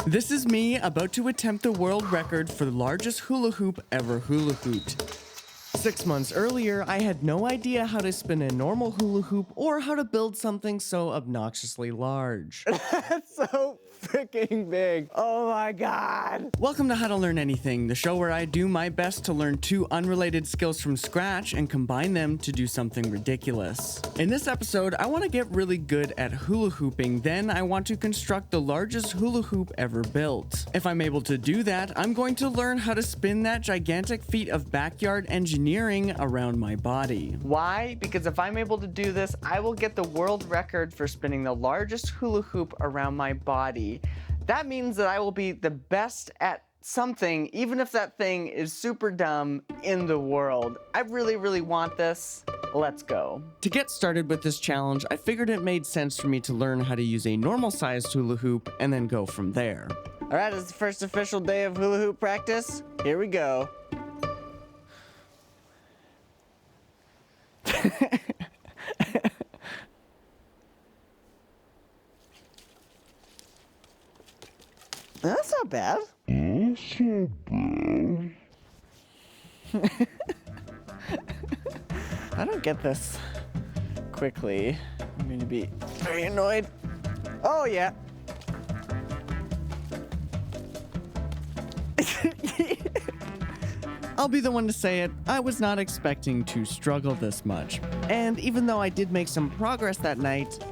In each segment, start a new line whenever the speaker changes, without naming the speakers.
This is me about to attempt the world record for the largest hula hoop ever hula hooped. 6 months earlier, I had no idea how to spin a normal hula hoop or how to build something so obnoxiously large.
That's so freaking big. Oh my god.
Welcome to How to Learn Anything, the show where I do my best to learn two unrelated skills from scratch and combine them to do something ridiculous. In this episode, I want to get really good at hula hooping, then I want to construct the largest hula hoop ever built. If I'm able to do that, I'm going to learn how to spin that gigantic feat of backyard engineering around my body.
Why? Because if I'm able to do this, I will get the world record for spinning the largest hula hoop around my body. That means that I will be the best at something, even if that thing is super dumb, in the world. I really want this. Let's go.
To get started with this challenge, I figured it made sense for me to learn how to use a normal-sized hula hoop and then go from there.
All right, it's the first official day of hula hoop practice. Here we go. That's not bad. I don't get this quickly. I'm going to be very annoyed. Oh, yeah.
I'll be the one to say it, I was not expecting to struggle this much. And even though I did make some progress that night,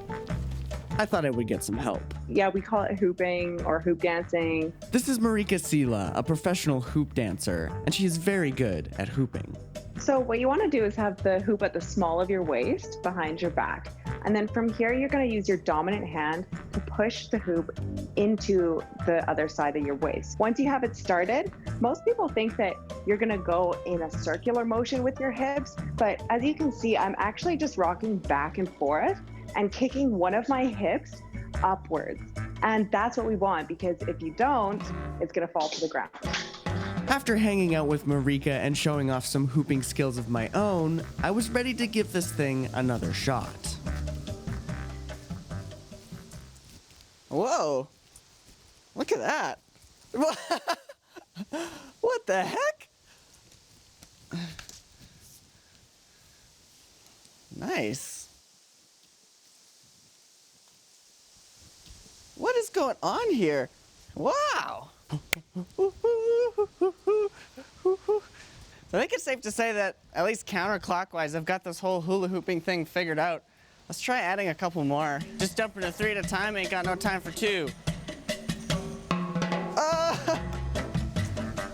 I thought I would get some help.
Yeah, we call it hooping or hoop dancing.
This is Marika Sila, a professional hoop dancer, and she is very good at hooping.
So what you want to do is have the hoop at the small of your waist behind your back. And then from here, you're going to use your dominant hand to push the hoop into the other side of your waist. Once you have it started, most people think that you're going to go in a circular motion with your hips. But as you can see, I'm actually just rocking back and forth and kicking one of my hips upwards. And that's what we want, because if you don't, it's going to fall to the ground.
After hanging out with Marika and showing off some hooping skills of my own, I was ready to give this thing another shot.
Whoa. Look at that. What the heck? Nice. What is going on here? Wow. I think it's safe to say that, at least counterclockwise, I've got this whole hula hooping thing figured out. Let's try adding a couple more. Just jumping to 3 at a time, ain't got no time for 2.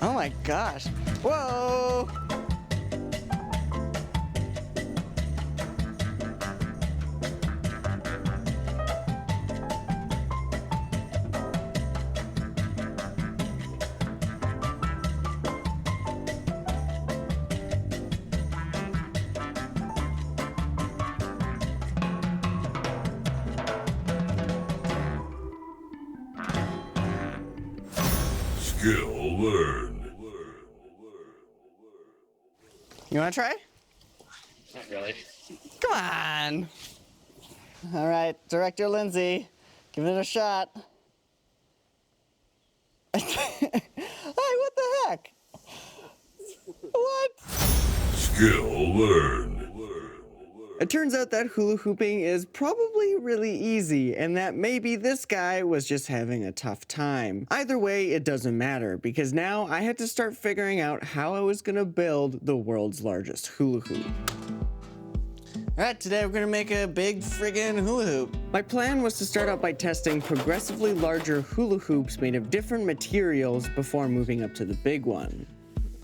Oh my gosh. Whoa.
Skill learned.
You wanna try?
Not really.
Come on. All right, Director Lindsay, give it a shot. Hey, what the heck? What?
Skill learned.
It turns out that hula hooping is probably really easy, and that maybe this guy was just having a tough time. Either way, it doesn't matter, because now I had to start figuring out how I was gonna build the world's largest hula hoop. Alright, today we're gonna make a big friggin' hula hoop. My plan was to start out by testing progressively larger hula hoops made of different materials before moving up to the big one.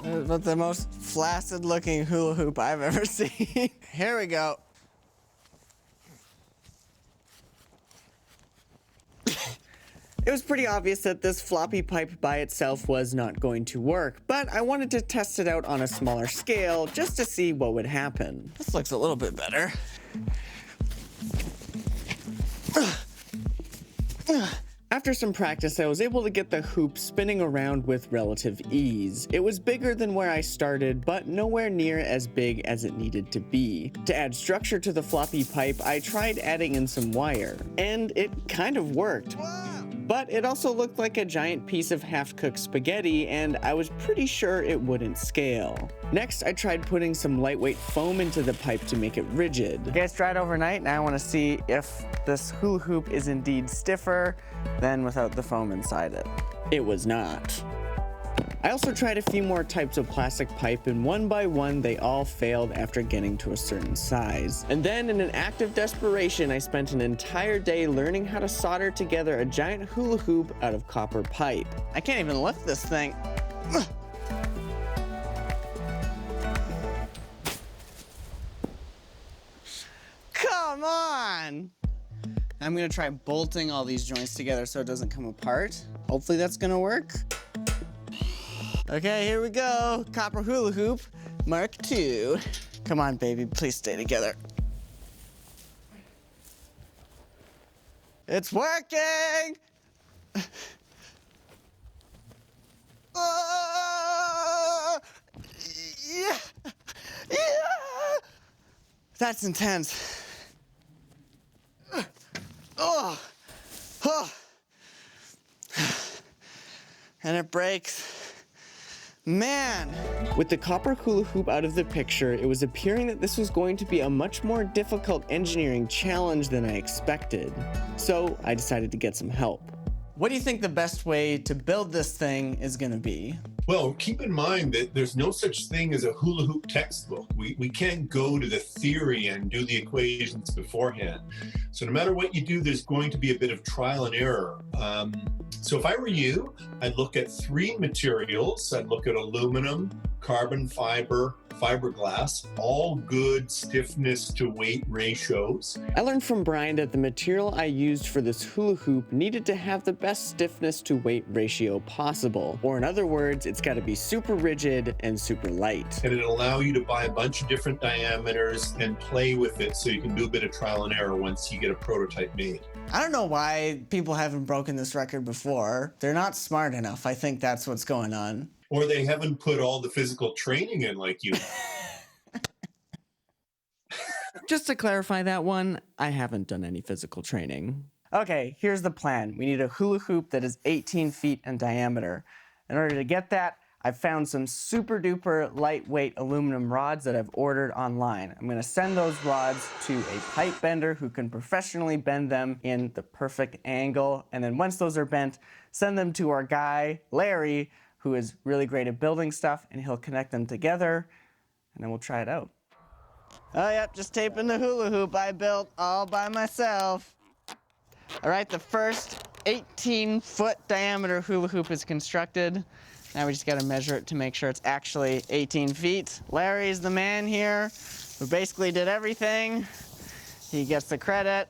But the most flaccid looking hula hoop I've ever seen. Here we go. It was pretty obvious that this floppy pipe by itself was not going to work, but I wanted to test it out on a smaller scale just to see what would happen. This looks a little bit better. After some practice, I was able to get the hoop spinning around with relative ease. It was bigger than where I started, but nowhere near as big as it needed to be. To add structure to the floppy pipe, I tried adding in some wire, and it kind of worked. Wow. But it also looked like a giant piece of half-cooked spaghetti, and I was pretty sure it wouldn't scale. Next, I tried putting some lightweight foam into the pipe to make it rigid. Okay, it's dried overnight. Now I want to see if this hula hoop is indeed stiffer than without the foam inside it. It was not. I also tried a few more types of plastic pipe, and one by one they all failed after getting to a certain size. And then in an act of desperation, I spent an entire day learning how to solder together a giant hula hoop out of copper pipe. I can't even lift this thing. Come on! I'm gonna try bolting all these joints together so it doesn't come apart. Hopefully that's gonna work. Okay, here we go. Copper hula hoop, Mark II. Come on, baby, please stay together. It's working! Oh, yeah, yeah. That's intense. Oh, oh. And it breaks. Man! With the copper hula hoop out of the picture, it was appearing that this was going to be a much more difficult engineering challenge than I expected. So I decided to get some help. What do you think the best way to build this thing is gonna be?
Well, keep in mind that there's no such thing as a hula hoop textbook. We can't go to the theory and do the equations beforehand. So no matter what you do, there's going to be a bit of trial and error. So if I were you, I'd look at 3 materials. I'd look at aluminum, carbon fiber, fiberglass, all good stiffness to weight ratios.
I learned from Brian that the material I used for this hula hoop needed to have the best stiffness to weight ratio possible. Or in other words, it's gotta be super rigid and super light.
And it'll allow you to buy a bunch of different diameters and play with it so you can do a bit of trial and error once you get a prototype made.
I don't know why people haven't broken this record before. They're not smart enough. I think that's what's going on.
Or they haven't put all the physical training in like you.
Just to clarify that one, I haven't done any physical training. Okay, here's the plan. We need a hula hoop that is 18 feet in diameter. In order to get that, I've found some super duper lightweight aluminum rods that I've ordered online. I'm gonna send those rods to a pipe bender who can professionally bend them in the perfect angle. And then once those are bent, send them to our guy, Larry, who is really great at building stuff, and he'll connect them together, and then we'll try it out. Oh, yep, just taping the hula hoop I built all by myself. All right, the first 18-foot diameter hula hoop is constructed. Now we just gotta measure it to make sure it's actually 18 feet. Larry's the man here, who basically did everything. He gets the credit.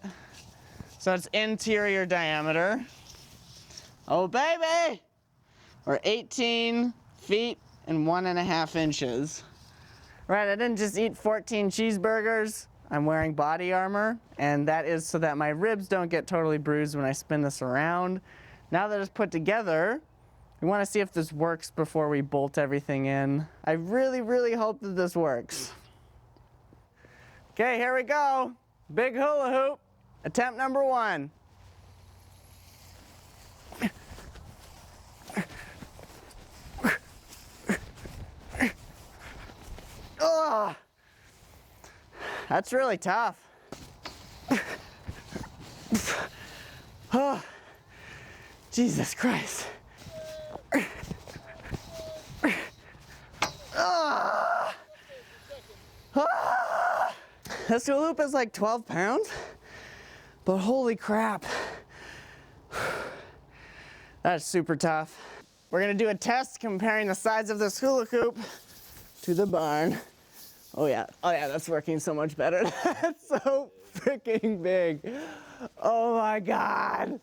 So it's interior diameter. Oh, baby! Or 18 feet and 1.5 inches. Right, I didn't just eat 14 cheeseburgers. I'm wearing body armor, and that is so that my ribs don't get totally bruised when I spin this around. Now that it's put together, we want to see if this works before we bolt everything in. I really, really hope that this works. Okay, here we go. Big hula hoop, attempt number 1. Oh, that's really tough. Oh, Jesus Christ. Oh. Oh. This hula hoop is like 12 pounds, but holy crap. That's super tough. We're gonna do a test comparing the size of this hula hoop to the barn. Oh yeah, that's working so much better. That's so freaking big. Oh my God.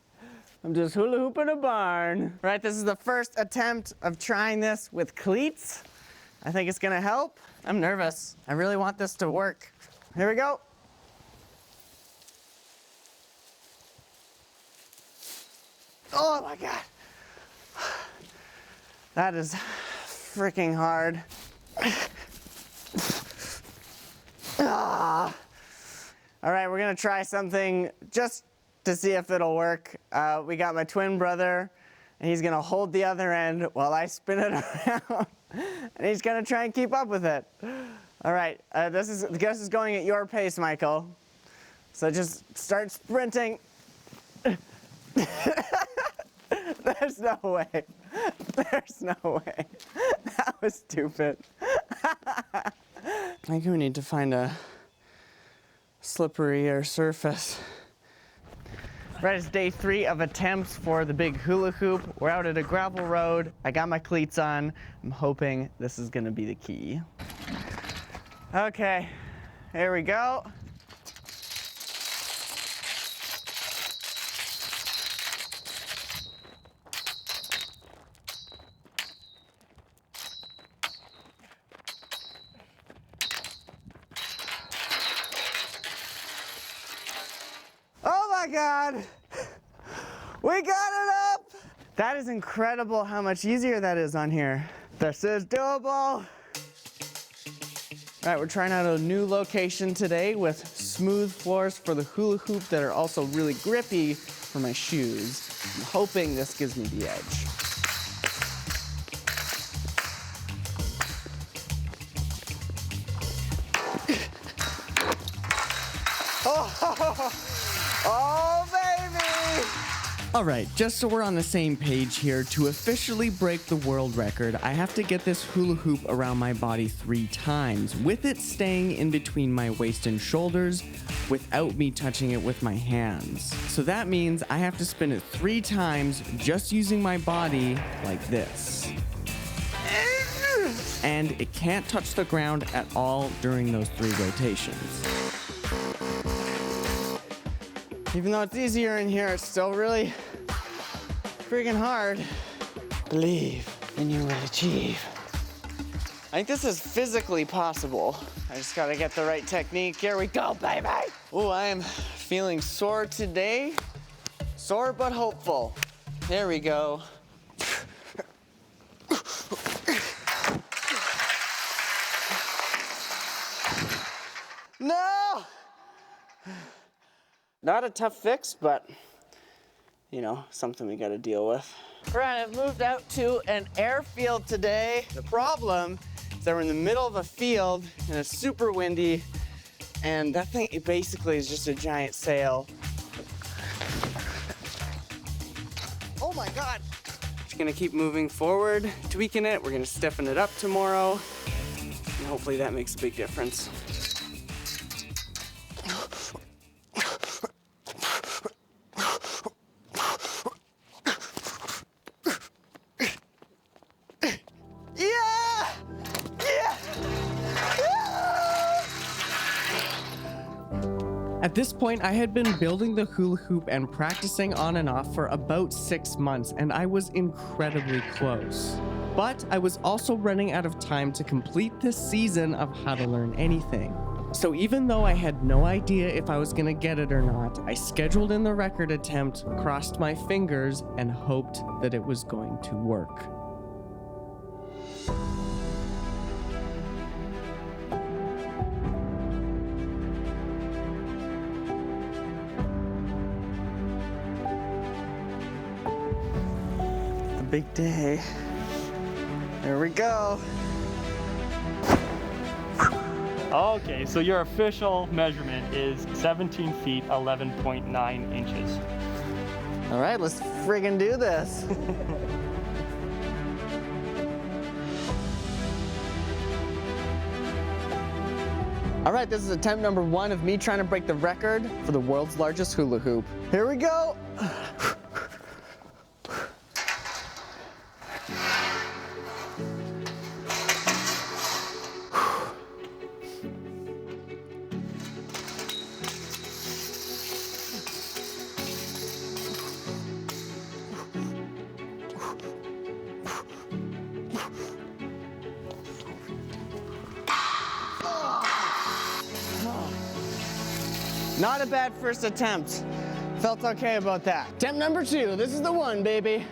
I'm just hula hooping a barn. Right, this is the first attempt of trying this with cleats. I think it's gonna help. I'm nervous. I really want this to work. Here we go. Oh my God. That is freaking hard. Ah. All right, we're gonna try something just to see if it'll work. We got my twin brother, and he's gonna hold the other end while I spin it around, and he's gonna try and keep up with it. All right, the guess is going at your pace, Michael. So just start sprinting. There's no way. There's no way. That was stupid. I think we need to find a slipperier surface. Right, it's day 3 of attempts for the big hula hoop. We're out at a gravel road. I got my cleats on. I'm hoping this is gonna be the key. Okay, here we go. Oh my God! We got it up! That is incredible how much easier that is on here. This is doable. All right, we're trying out a new location today with smooth floors for the hula hoop that are also really grippy for my shoes. I'm hoping this gives me the edge. Oh, baby!
All right, just so we're on the same page here, to officially break the world record, I have to get this hula hoop around my body 3 times, with it staying in between my waist and shoulders without me touching it with my hands. So that means I have to spin it 3 times just using my body like this. And it can't touch the ground at all during those 3 rotations.
Even though it's easier in here, it's still really freaking hard. Believe and you will achieve. I think this is physically possible. I just gotta get the right technique. Here we go, baby. Oh, I am feeling sore today. Sore but hopeful. There we go. No! Not a tough fix, but, you know, something we gotta deal with. All right, I've moved out to an airfield today. The problem is that we're in the middle of a field and it's super windy, and that thing basically is just a giant sail. Oh my God! Just gonna keep moving forward, tweaking it. We're gonna stiffen it up tomorrow, and hopefully that makes a big difference.
At this point, I had been building the hula hoop and practicing on and off for about 6 months, and I was incredibly close. But I was also running out of time to complete this season of How to Learn Anything. So even though I had no idea if I was gonna get it or not, I scheduled in the record attempt, crossed my fingers, and hoped that it was going to work.
Big day. There we go.
Okay, so your official measurement is 17 feet, 11.9 inches.
All right, let's friggin' do this. All right, this is attempt number 1 of me trying to break the record for the world's largest hula hoop. Here we go. Not a bad first attempt. Felt okay about that. Attempt number 2. This is the one, baby.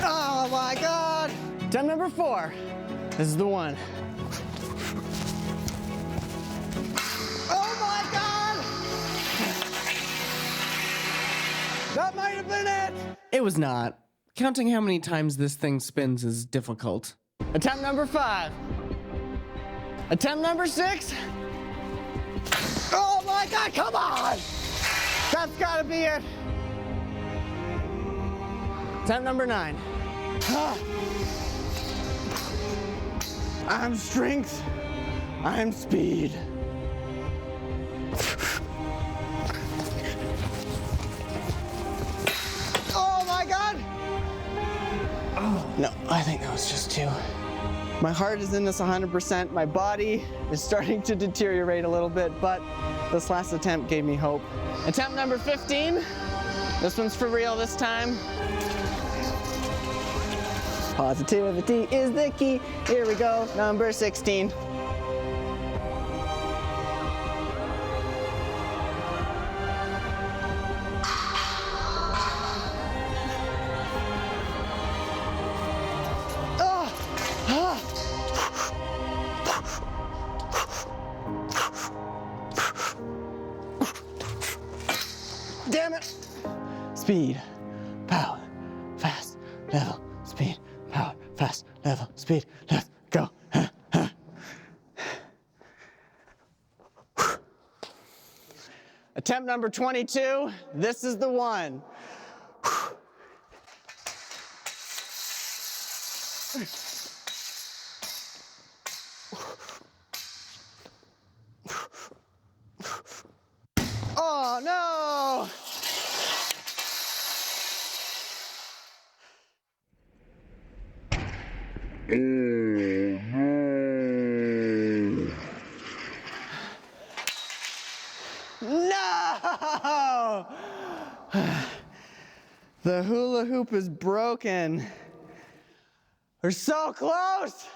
Oh my God. Attempt number 4. This is the one. That might have been it!
It was not. Counting how many times this thing spins is difficult.
Attempt number 5. Attempt number 6. Oh my God, come on! That's gotta be it. Attempt number 9. I'm strength. I'm speed. Oh my God! Oh, no, I think that was just 2. My heart is in this 100%. My body is starting to deteriorate a little bit, but this last attempt gave me hope. Attempt number 15. This one's for real this time. Positivity is the key. Here we go, number 16. Damn it! Speed, power, fast, level, speed, power, fast, level, speed, let's go. Attempt number 22, this is the one. Oh no! No! The hula hoop is broken. We're so close!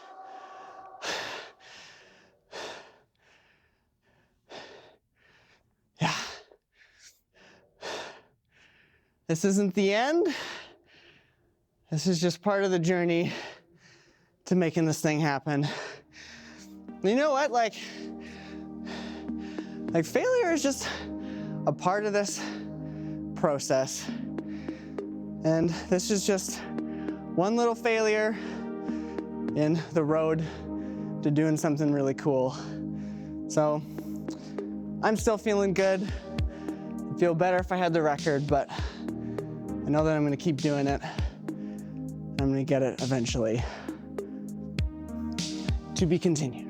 Yeah. This isn't the end. This is just part of the journey to making this thing happen. You know what? Like failure is just a part of this process. And this is just one little failure in the road to doing something really cool. So I'm still feeling good. I'd feel better if I had the record, but I know that I'm gonna keep doing it. I'm gonna get it eventually. To be continued.